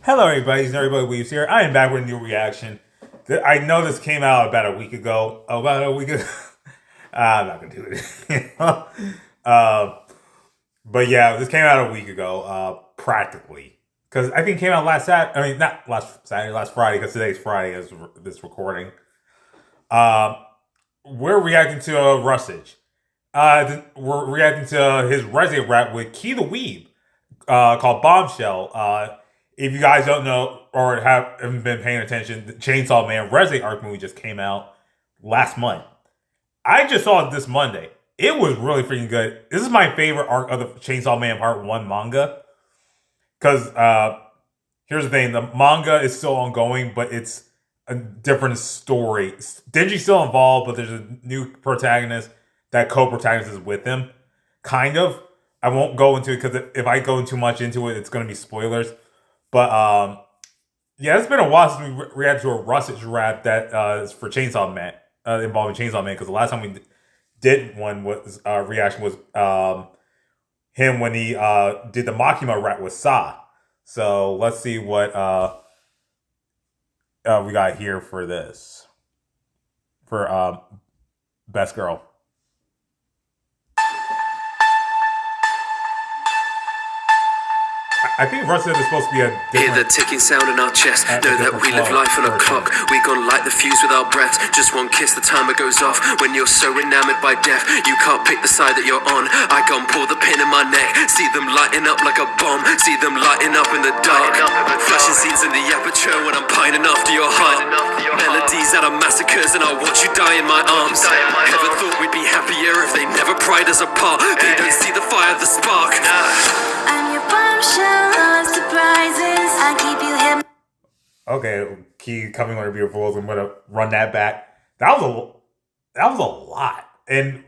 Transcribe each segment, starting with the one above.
Hello, everybody. It's Everybody Weaves here. I am back with a new reaction. I know this came out about a week ago. About a week ago. I'm not going to do it. But yeah, this came out a week ago, practically. Because I think it came out last Saturday. I mean, not last Saturday, last Friday, because today's Friday as this recording. We're reacting to Rusage. We're reacting to his REZE rap with Key the Weeb, called Bombshell. If you guys don't know or haven't been paying attention, the Chainsaw Man REZE arc movie just came out last month. I just saw it this Monday. It was really freaking good. This is my favorite arc of the Chainsaw Man Part 1 manga. Because here's the thing. The manga is still ongoing, but it's a different story. Denji's still involved, but there's a new protagonist that co-protagonist is with him. Kind of. I won't go into it because if I go too much into it, it's going to be spoilers. But yeah, it's been a while since we reacted to a Rusage rap that is for Chainsaw Man, involving Chainsaw Man. Because the last time we did one was reaction was him when he did the Makima rap with Sa. So let's see what we got here for this for Best Girl. I think Rusage is supposed to be a different... Hear the ticking sound in our chest. Know that we live life on a clock. We gon' light the fuse with our breath. Just one kiss, the timer goes off. When you're so enamored by death, you can't pick the side that you're on. I gon' pull the pin in my neck. See them lighting up like a bomb. See them lighting up in the dark. Flashing scenes in the aperture when I'm pining after your heart. Melodies out of massacres and I watch you die in my arms. Never thought we'd be happier if they never pried us apart. They don't see the fire, the spark. I'm your bombshell. Surprises, I keep you hip. Okay, Key coming on her beautiful. I'm gonna run that back. That was a lot, and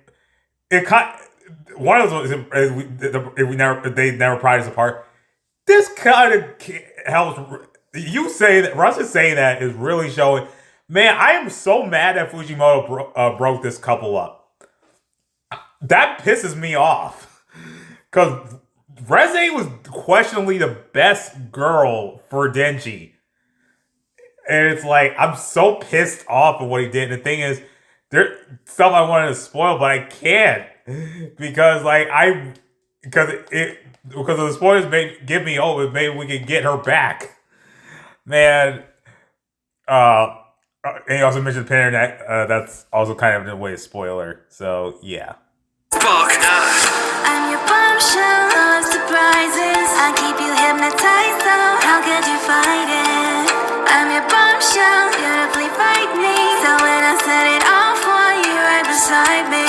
it one of those they never pried us apart. This kind of helps. You say that Russ is saying that is really showing. Man, I am so mad that Fujimoto broke this couple up. That pisses me off because REZE was questionably the best girl for Denji. And it's like, I'm so pissed off of what he did. And the thing is, there's stuff I wanted to spoil, but I can't. Because because of the spoilers give me hope, maybe we can get her back. Man. And he also mentioned Penner that that's also kind of in a way a spoiler. So, yeah. Fuck. I'm your bombshell. Surprises, I keep you hypnotized, so how could you fight it? I'm your bombshell, beautifully frightening. So when I set it off, for you right beside me.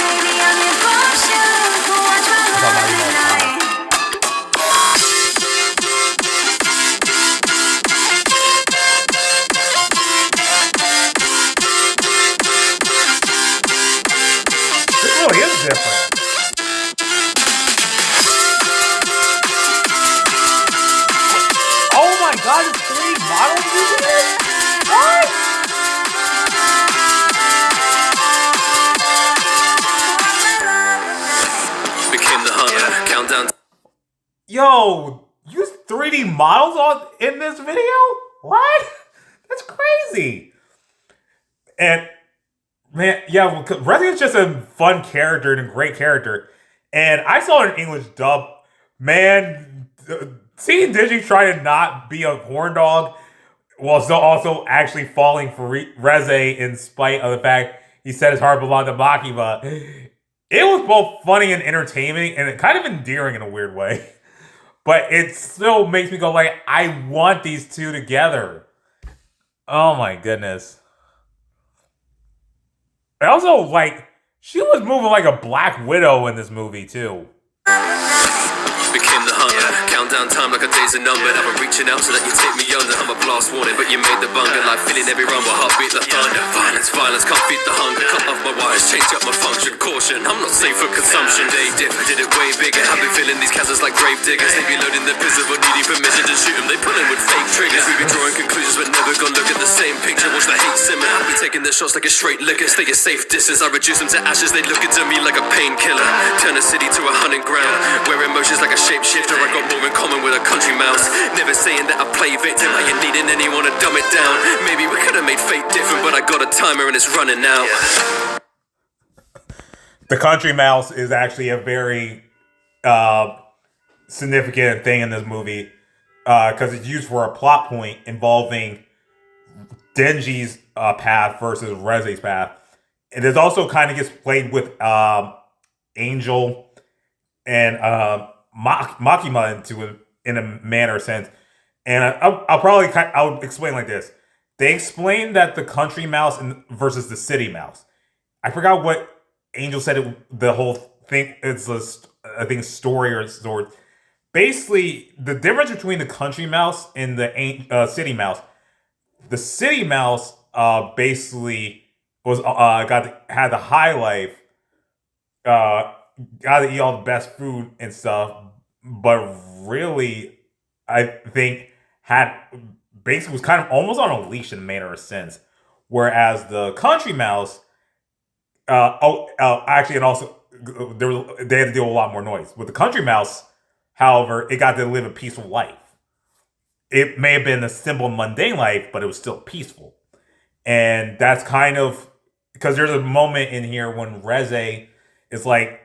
Baby, I'm your bombshell, watch my life tonight. Different. Oh my god, it's 3 models using it? What? Became the hunter. Countdown. Yo, use 3D models in this video? What? That's crazy. And man, yeah, REZE is just a fun character and a great character. And I saw it in English dub. Man, seeing Denji try to not be a horn dog while still also actually falling for REZE in spite of the fact he said his heart belonged to Makima. It was both funny and entertaining and kind of endearing in a weird way. But it still makes me go like, I want these two together. Oh my goodness. I also, she was moving like a Black Widow in this movie, too. Became the hunter. Countdown time like a day's a number. Now I'm reaching out so that you take me under. I'm a blast warning, but you made the bunker. Like feeling every run, but heartbeat the thunder. Violence, violence, can't feed the hunger. Cut off my wires, change up my function. Caution, I'm not safe for consumption. They dip, I did it way bigger. I've been filling these chasms like grave diggers. They be loading the pizzas but needing permission to shoot them. They pull in with fake triggers. We be drawing conclusions but never gonna look at the same picture. Watch the hate simmer. I be taking the shots like a straight liquor. Stay a safe distance, I reduce them to ashes. They look into me like a painkiller. Turn a city to a hunting ground. Where emotions like a shapeshifter. I got more in common with a country mouse. Never saying that I play victim. I ain't needing anyone to dumb it down. Maybe we could've made fate different, but I got a timer and it's running out. The country mouse is actually a very significant thing in this movie because it's used for a plot point involving Denji's path versus REZE's path. And it also kind of gets played with Angel and Makima in a manner sense. And I'll explain like this. They explain that the country mouse versus the city mouse. I forgot what Angel said. The whole thing is I think story or sort. Basically, the difference between the country mouse and the city mouse. The city mouse basically was had the high life, got to eat all the best food and stuff, but really, I think basically was kind of almost on a leash in a manner of sense. Whereas the country mouse, actually, and also they had to deal with a lot more noise. With the country mouse, however, it got to live a peaceful life. It may have been a simple, mundane life, but it was still peaceful. And that's kind of because there's a moment in here when REZE is like,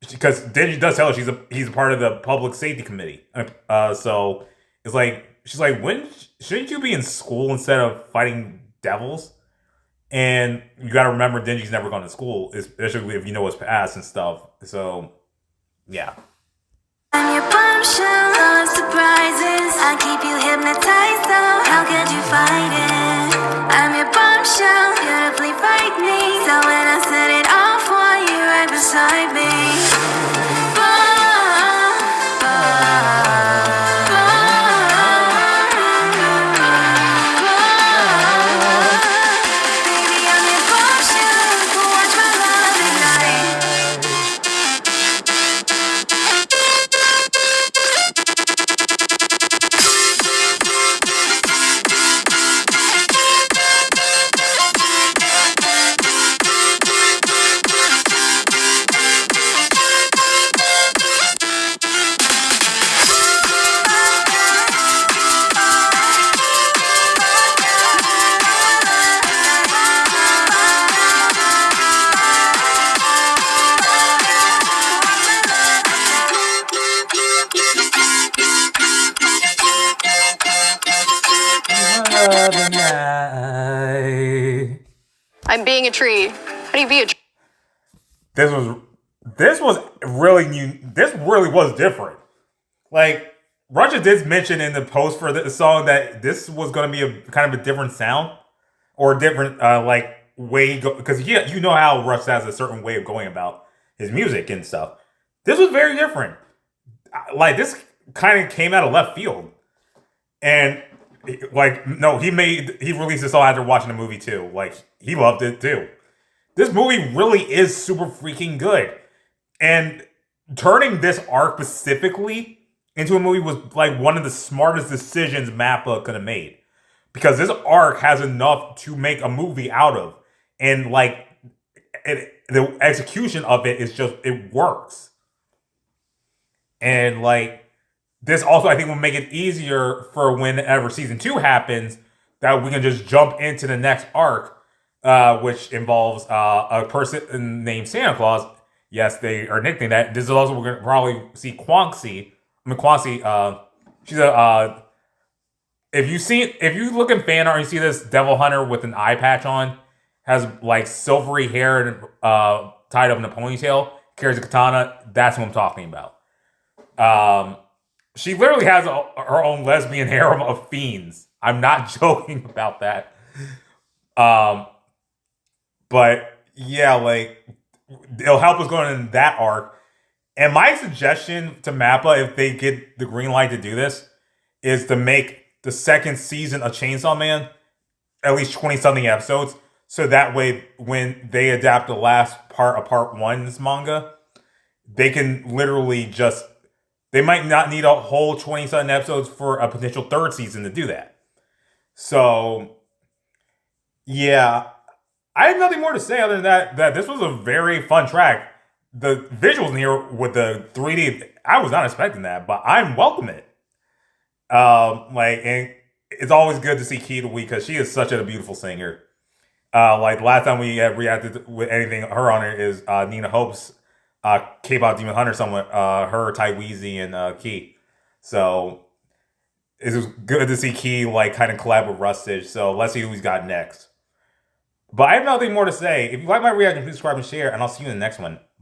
because Denji does tell her he's a part of the public safety committee. So it's like she's like, when shouldn't you be in school instead of fighting devils? And you got to remember, Denji's never gone to school, especially if you know his past and stuff. So yeah. I'm your bombshell, full of surprises. I keep you hypnotized, though. How could you fight it? I'm your bombshell, beautifully frightening. So when I set it off, want you right beside me. Baby, I'm your bombshell, who watch my love ignite. I'm being a tree. How do you be a tree? This was really new. This really was different. Like Roger did mention in the post for the song that this was going to be a kind of a different sound or a different like way because you know how Rush has a certain way of going about his music and stuff. This was very different. Like this kind of came out of left field, and like no, he released this song after watching the movie too. Like he loved it too. This movie really is super freaking good, and turning this arc specifically into a movie was like one of the smartest decisions Mappa could have made, because this arc has enough to make a movie out of, and like the execution of it is just it works, and like. This also, I think, will make it easier for whenever season 2 happens that we can just jump into the next arc, which involves a person named Santa Claus. Yes, they are nicknamed that. This is also we're gonna probably see Quanxi. I mean, Quanxi. She's a. If you look in fan art and you see this devil hunter with an eye patch on, has like silvery hair and tied up in a ponytail, carries a katana. That's what I'm talking about. She literally has her own lesbian harem of fiends. I'm not joking about that. But yeah, like it'll help us going in that arc. And my suggestion to Mappa, if they get the green light to do this, is to make the second season of Chainsaw Man at least 20-something episodes, So that way, when they adapt the last part of part one's manga, they can literally just, they might not need a whole 20-something episodes for a potential third season to do that. So, yeah, I have nothing more to say other than that this was a very fun track. The visuals in here with the 3D, I was not expecting that, but I'm welcoming it. And it's always good to see Kita Wee because she is such a beautiful singer. Like last time we have reacted with anything her on it is Nina Hope's K-pop Demon Hunter, someone her, Taiweezy, and Key. So it was good to see Key like kind of collab with Rustage. So let's see who he's got next. But I have nothing more to say. If you like my reaction, please subscribe and share, and I'll see you in the next one.